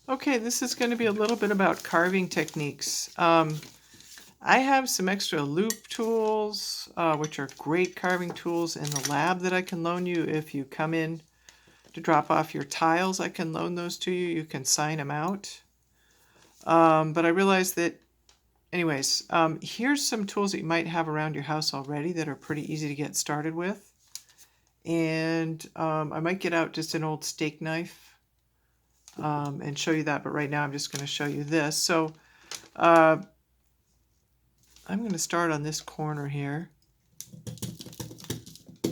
Okay, this is going to be a little bit about carving techniques. I have some extra loop tools, which are great carving tools in the lab that I can loan you. If you come in to drop off your tiles, I can loan those to you. You can sign them out. But I realized that, anyways, here's some tools that you might have around your house already that are pretty easy to get started with. And I might get out just an old steak knife and show you that, but right now I'm just going to show you this. So I'm going to start on this corner here.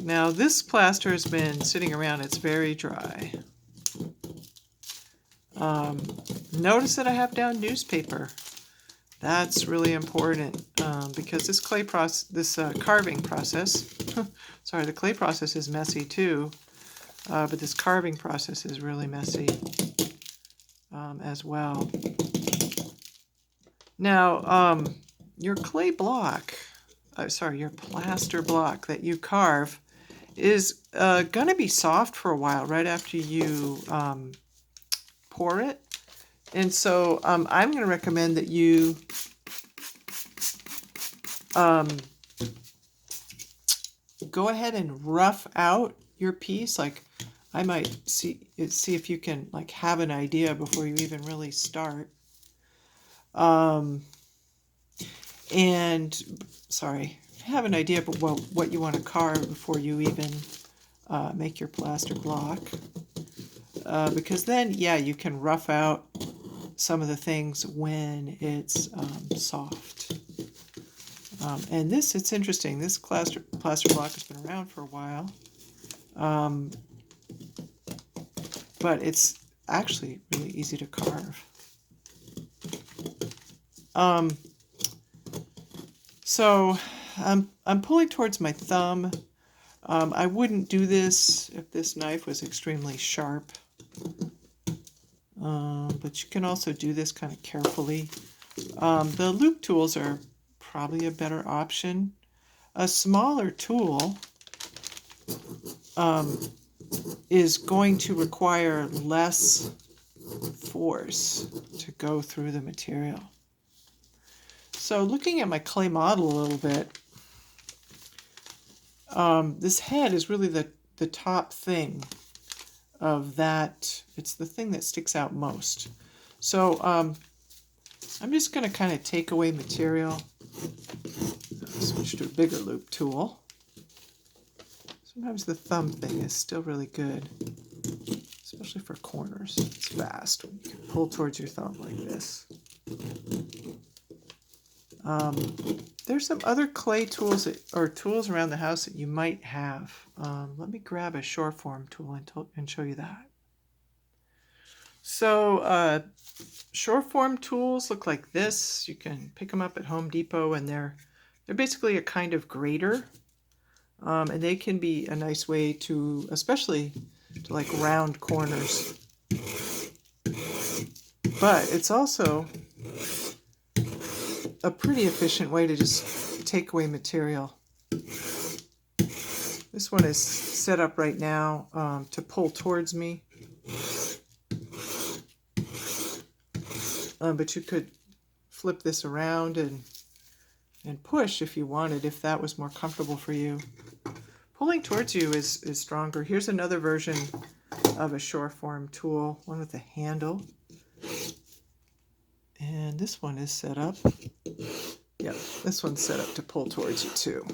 Now this plaster has been sitting around, it's very dry. Notice that I have down newspaper. That's really important because this carving process, sorry, the clay process is messy too, but this carving process is really messy as well. Now, your clay block, your plaster block that you carve is going to be soft for a while right after you pour it. And so I'm going to recommend that you go ahead and rough out your piece. Like I might see if you can like have an idea before you even really start. And sorry, have an idea of what you want to carve before you even make your plaster block. Because then, yeah, you can rough out some of the things when it's soft. And it's interesting. This plaster block has been around for a while. But it's actually really easy to carve. So I'm pulling towards my thumb. I wouldn't do this if this knife was extremely sharp. But you can also do this kind of carefully. The loop tools are probably a better option. A smaller tool is going to require less force to go through the material. So looking at my clay model a little bit, this head is really the top thing of that. It's the thing that sticks out most. So I'm just going to kind of take away material. Switch to a bigger loop tool. Sometimes the thumb thing is still really good, especially for corners. It's fast when you can pull towards your thumb like this. There's some other clay tools or tools around the house that you might have. Let me grab a Surform tool and show you that. So Surform tools look like this. You can pick them up at Home Depot, and they're basically a kind of grater, and they can be a nice way to, especially to like round corners. But it's also a pretty efficient way to just take away material. This one is set up right now to pull towards me. But you could flip this around and push if you wanted, if that was more comfortable for you. Pulling towards you is stronger. Here's another version of a Surform tool, one with a handle. And this one is set up. Yep, this one's set up to pull towards you too.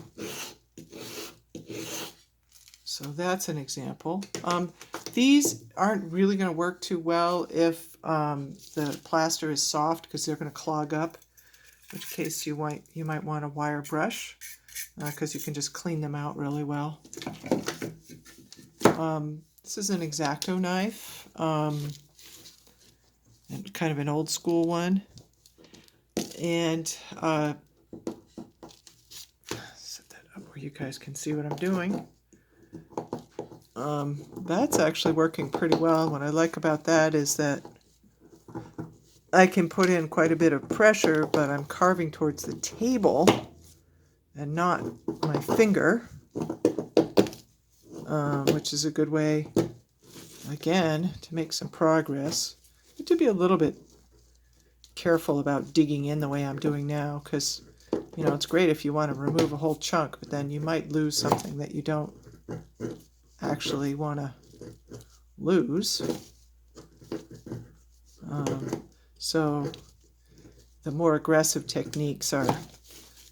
So that's an example. These aren't really going to work too well if the plaster is soft, because they're going to clog up, in which case you might want a wire brush, because you can just clean them out really well. This is an exacto knife, and kind of an old school one. And set that up where you guys can see what I'm doing. That's actually working pretty well. What I like about that is that I can put in quite a bit of pressure, but I'm carving towards the table and not my finger, which is a good way, again, to make some progress. to be a little bit careful about digging in the way I'm doing now, because you know, it's great if you want to remove a whole chunk, but then you might lose something that you don't actually want to lose. So the more aggressive techniques are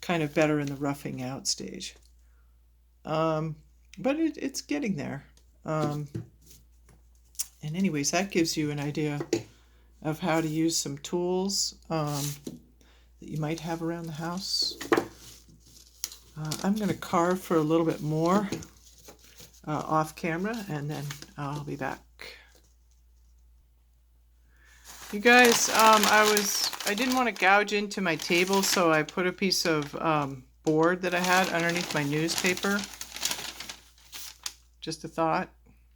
kind of better in the roughing out stage. But it's getting there. And anyways, that gives you an idea of how to use some tools that you might have around the house. I'm going to carve for a little bit more off camera, and then I'll be back. You guys, I didn't want to gouge into my table, so I put a piece of board that I had underneath my newspaper. Just a thought.